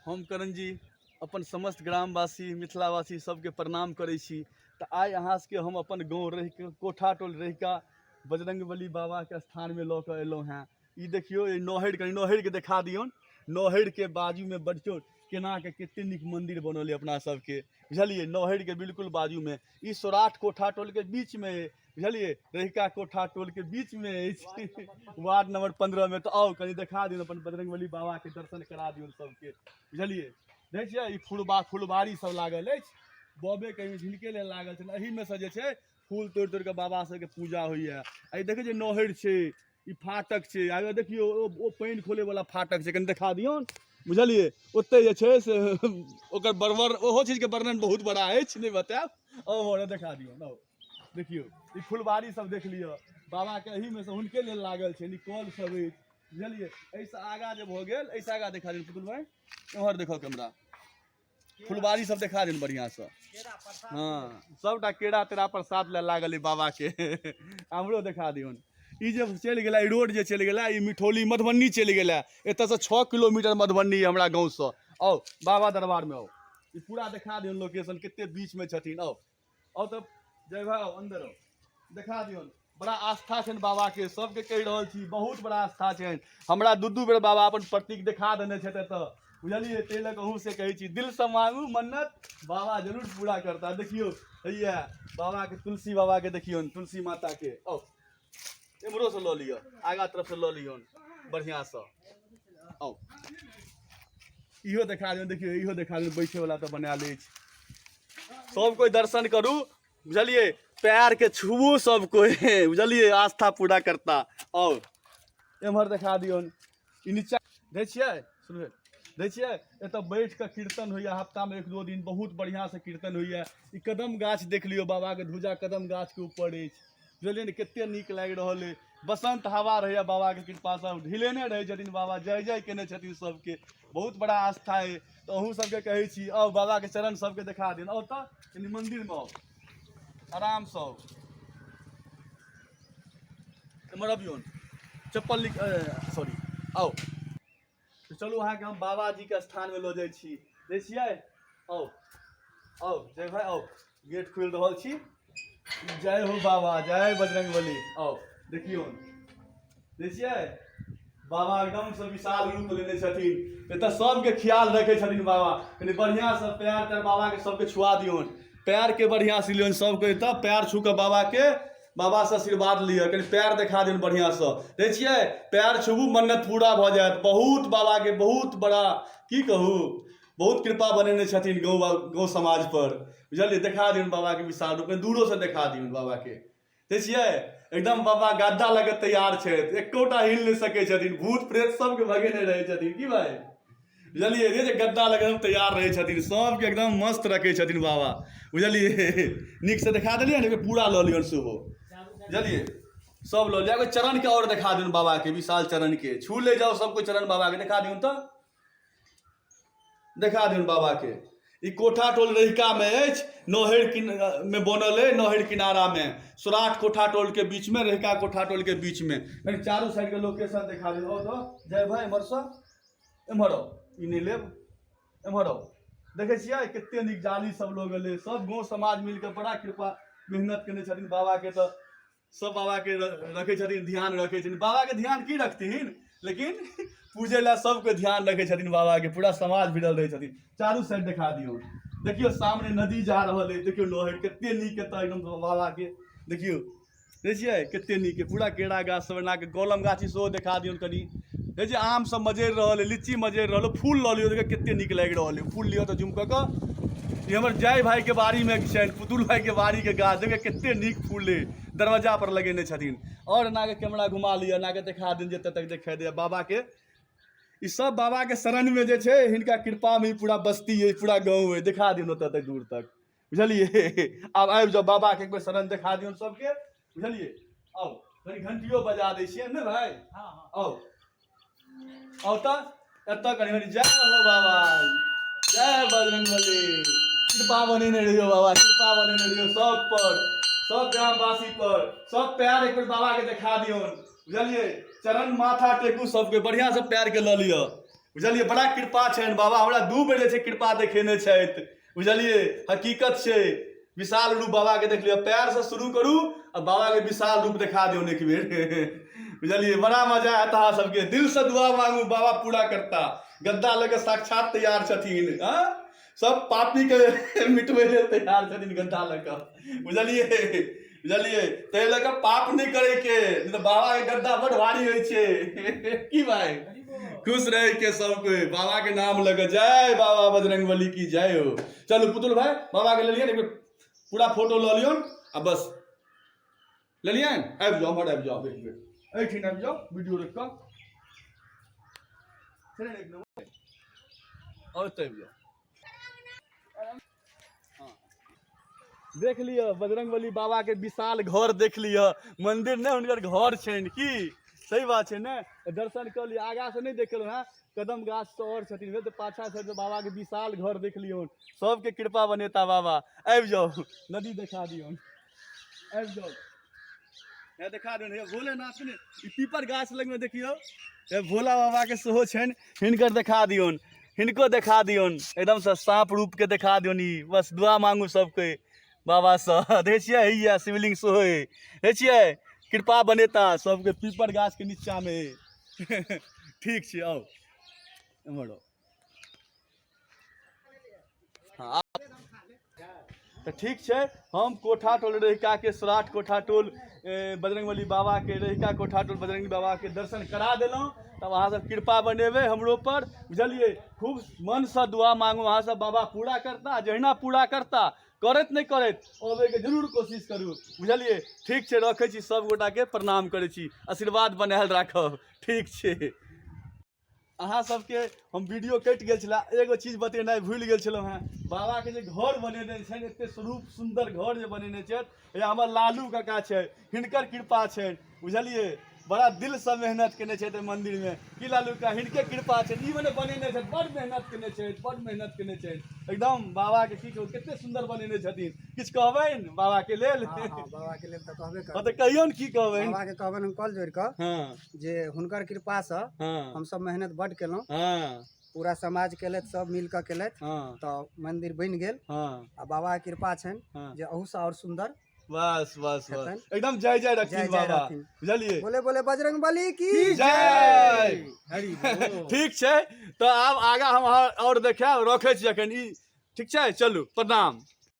हम करण जी अपन समस्त ग्रामवासी मिथिलावासी सबके प्रणाम करै छी। तो आइ अहाँ सबके हम अपन गाँव रहि के कोठा टोल रहि का बजरंगबली बाबा के स्थान में लऽ कऽ एलहुँ हैं। ई देखियो नहर कनी नहर के देखा दियौन। नहर के बाजू में बड़ियो केना के कते नीक मंदिर बनल है अपना सबके, बुझलिए। नहर के बिल्कुल बाजू में ई सौराठ कोठा टोल के बीच में है, बुझलिए। रहिका कोठा टोल के बीच में है वार्ड नंबर 15 में। तो आओ कनी देखा दियौन अपन बजरंगबली बाबा के दर्शन करा दियौन सबके, बुझलिए। देख छियै ई फुलबाड़ी सब लागल अछि, बॉबे कहीं झिलके ले लागल छै। एही में से जे छै फूल तोड़ तोड़ के बाबा सबके पूजा होइए। आई देखै छियै नहर छै, ई फाटक छै। आगे देखियो ओ पानि खोले वाला फाटक छै, कनी देखा दियौन, बुझलिए। ओते जे छै से ओकर बड़बर ओहो चीज के वर्णन बहुत बड़ा अछि, नहीं बतायब। और देखा दियौन, आओ देखियो ई फुलबाड़ी सब देख लियो बाबा के। एही में से हुनके लेल लागल छै, निकल सब अछि, बुझलिए। ऐसे आगा जे भऽ गेल, ऐसे आगा देखा दियौन पुतुल भाई, ओहर देखो कैमरा। फुलबाड़ी सब देखा दियौन बढ़िया से। हाँ सबटा केरा तेरा प्रसाद ले लागल है बाबा के हमरो देखा दियौन। ई जे चलि गेला ई रोड जे चलि गेला ई मिठौली मधुबनी चलि गेला। एतऽ से 6 किलोमीटर मधुबनी है हमरा गाँव से। आओ बाबा दरबार में आओ, ई पूरा देखा दियौन लोकेशन कते बीच में छथिन। आओ तो जय भाई अंदर आओ, देखा दियौन। बड़ा आस्था छनि बाबा के, सबके कहि रहल छी बहुत बड़ा आस्था छनि। हमरा दू बेर बाबा अपन प्रतीक देखा देने छथि एतऽ, बुझलिए। ताहि लऽ कऽ अहूँ से कहै छी दिल से मांगू मन्नत बाबा जरूर पूरा करता। देखियो हैया बाबा के, तुलसी बाबा के देखियो, तुलसी माता के। आओ एम्हरो से लऽ लियो, आगा तरफ से लऽ लियो बढ़िया से। आओ इहो देखा दियौन, देखियो इहो देखा दियौन, बैठे वाला तो बनायल अछि। सब कोई दर्शन करू, बुझलिए। पैर के छुबू सब कोई, बुझलिए, आस्था पूरा करता। और एम्हर देखा दियौन ई नीचा दै छियै, सुनबे दै छियै। एतऽ बैठ कऽ कीर्तन होइए हफ्ता में 1-2 दिन, बहुत बढ़िया से कीर्तन होइए। ई कदम गाछ देख लियो, बाबा के ध्वजा कदम गाछ के ऊपर अछि, बुझलिए ने। कते नीक लागि रहल है, बसंत हवा रहैया बाबा के कृपा से। ढिलेने रहै छथिन बाबा, जय जय केने छथिन सबके, बहुत बड़ा आस्था है। तो अहूँ सबके कहै छी आओ बाबा के चरण सबके देखा दियौन। आओ तो कनी मंदिर में आओ, आराम से आओ। एम्हर अबियौन, चप्पल सॉरी, आओ तो चलू अहाँ के हम बाबा जी के स्थान में लऽ जाइ छी, दै छियै। आओ आओ जय भाई, आओ गेट खोलि रहल छी। जय हो बाबा, जय बजरंगबली। आओ देखियौ दै छियै बाबा एकदम से विशाल रूप लेने छथिन। एतऽ सबके ख्याल रखे छथिन बाबा। कनी बढ़िया से पैर तर बाबा के सबके छुआ दियौन, पैर के बढ़िया से लियौन सबके। एतऽ पैर छू के बाबा के, बाबा से आशीर्वाद लिअ। कनी पैर देखा दियौन बढ़िया से, दै छियै। पैर छुबू मन्नत पूरा भऽ जायत। बहुत बाबा के बहुत बड़ा की कहू, बहुत कृपा बनेने छथिन गाँव समाज पर, बुझलिए। देखा दियौन बाबा के विशाल रूप में, दूरो से देखा दियौन बाबा के, दै छियै। एकदम बाबा गद्दा लगे तैयार छथि, एकोटा हिल नहीं सकै छथिन। भूत प्रेत सबके भगेने रहै छथिन, की भाई, बुझलिए। ये जे गद्दा लगे तैयार रहै छथिन, सबके एकदम मस्त रखे छथिन बाबा, बुझलिए। नीक से देखा देलियै ने, पूरा लऽ लियौन सेहो, बुझलिए। सब लऽ लिया। चरण के और देखा दियौन बाबा के, विशाल चरण के छू ले जाओ सबको। चरण बाबा के देखा दियौन, तो देखा दियौन बाबा के। ई कोठा टोल रहिका में अछि, नहर में बनल है, नहर किनारा में। सौराठ कोठा टोल के बीच में, रहिका कोठा टोल के बीच में। चारू साइड के लोकेशन देखा दियौन। तो जय भाई एम्हर से एम्हर आओ, ई नहीं लेब, एम्हर आओ। देखे छियै कते नीक जाली सब लऽ गेलै। सब गाँव समाज मिलकर बड़ा कृपा मेहनत केने छथिन बाबा के। तो सब बाबा के रखे छथिन, ध्यान रखे छथिन। बाबा के ध्यान की रखथिन, लेकिन पूजे ला सबके ध्यान रखे छथिन बाबा के। पूरा समाज भिड़ल रहे छथिन। चारू साइड देखा दियौ, देखियो सामने नदी जा रहल है, देखियो नहर कते नीक एतऽ एकदम बाबा के। देखियो देखिए कते नीक है, पूरा केरा गाछ सब बना के। कलम गाछी सेहो देखा दियौ कनी, देखिए आम सब मजरि रहल है, लीची मजरि रहल है। फूल लऽ लियो, देखियो कते नीक लागि रहल है। फूल लियो तो जुम कऽ कऽ। ये हमर जय भाई के बाड़ी में छनि, पुतुल भाई के बाड़ी के गाछ, देखिए कते नीक फूल है, दरवाजा पर लगेने छथिन। और एना के कैमरा घुमा लिअ, एना के देखा दिन जतऽ तक देखा दे बाबा के। ई सब बाबा के शरण में जे छै, हिनका कृपा में पूरा बस्ती है, पूरा गाँव है। देखा दियौ ओतऽ तक दूर तक, बुझलिए। आब आबि जाओ बाबा के एक बेर शरण देखा दियौ सबके, बुझलिए। आओ कनी घंटियो बजा दै छियै ने भाई। आओ आओ तो एतऽ कनी जय हो बाबा, जय बजरंगबली। कृपा बनेने रहियो बाबा, कृपा बनेने रहियो सब पर, सब ग्रामवासी पर। सब पैर एक बेर बाबा के देखा दियौन, बुझलिए। चरण माथा टेकू सबके, बढ़िया से पैर के लऽ लिअ, बुझलिए बड़ा कृपा छनि बाबा, हमरा 2 बेर जे छै कृपा देखेने छथि, बुझलिए हकीकत छै। विशाल रूप बाबा के देख लियो, पैर से शुरू करू और बाबा के विशाल रूप दिखा दियो एक बेर बुझलिए बड़ा मजा आता है सबके। दिल से दुआ मांगू बाबा पूरा करता, गद्दा लगे साक्षात तैयार छथिन, सब पापी के मिटबै लेल तैयार छथिन गद्दा लगे, बुझलिए बुझलिए तै लगे पाप नहीं करे के, नहीं तो बाबा के गद्दा बड़ भारी होइ छै की भाई। खुश रहे के सब कोई, बाबा के नाम लगे। जय बाबा बजरंगबली की जय हो। चलो पुतुल भाई बाबा के ले लियन, एक पूरा फोटो ल लियन आ बस ले लियन, आबि जाओ हमर, आबि जाओ एक बेर एठिन आबि जाओ, वीडियो देख कऽ और तब जाओ। देख लिया बजरंगबली बाबा के विशाल घर देख लिया, मंदिर नहीं उनकर घर छनि की, सही बात है ना। दर्शन कर लिया, आगा से नहीं देख लो हाँ, कदम गाछ तो और छथिन तो पाछा से बाबा के विशाल घर देख लियो, सबके कृपा बनेता बाबा। आबि जाओ नदी दिखा दियो, आबि जाओ यहाँ दिखा दियो भोलेनाथ ने पीपर गाछ लग में देखियो, भोला बाबा के सेहो छनि, हिनकर दिखा दियो, हिनको दिखा दियो, एकदम से सांप रूप के दिखा दियो। बस दुआ मांगू सबके बाबा से, देखिए है शिवलिंग सेहो देखिए, कृपा बनेता सबके पीपर गाछ के नीचा में ठीक है आओ एम्हर। हाँ तो ठीक है, हम कोठा टोल रहिका के सौराठ कोठा टोल बजरंगबली बाबा के, रहिका कोठा टोल बजरंगी बाबा के दर्शन करा दिलों। तब अहाँ सब कृपा बनेबे हमरो पर, बुझलिए खूब मन से दुआ मांगू, अहाँ सब बाबा पूरा करता, जहिना पूरा करता, करत नहीं करत अबे के जरूर कोशिश करू, बुझलिए। ठीक है रखे छी, सब गोटा के प्रणाम करे छी, आशीर्वाद बनायल राखब, ठीक है। अहाँ सबके हम वीडियो कटि गेल छला, एगो चीज बतेनाइ भूलि गेल छलहुँ हैं, बाबा के जे घर बनेने छनि, एते स्वरूप सुंदर घर जे बनेने छथि, हमर लालू काका छै, हिनकर कृपा छनि, बुझलिए बड़ा दिल से मेहनत केने छथि मंदिर में की लालू का, हिनके कृपा छै, ई मने बनेने छथि, बड़ मेहनत केने छथि, बड़ मेहनत केने छथि एकदम बाबा के, की कहू कते सुंदर बनेने छथिन। किछु कहबनि बाबा के लेल? बाबा के लेल तऽ कहबे हाँ तो कहियो की कहबनि बाबा के कहबनि कल जोड़ कऽ, हाँ जे हुनकर कृपा से हम सब मेहनत बड केलहुँ, हाँ पूरा समाज केलथि, सब मिल कऽ केलथि, हाँ तऽ मंदिर बनि गेल। हाँ आ बाबा के कृपा छनि हाँ। जे अहू से और सुंदर, बस बस बस एकदम जय जय रखिन बाबा, बुझलिए बोले बोले बजरंगबली की जय। हरि ठीक है तो आब आगा हम और देखाब, रखे छी अखन ई, ठीक है चलू प्रणाम।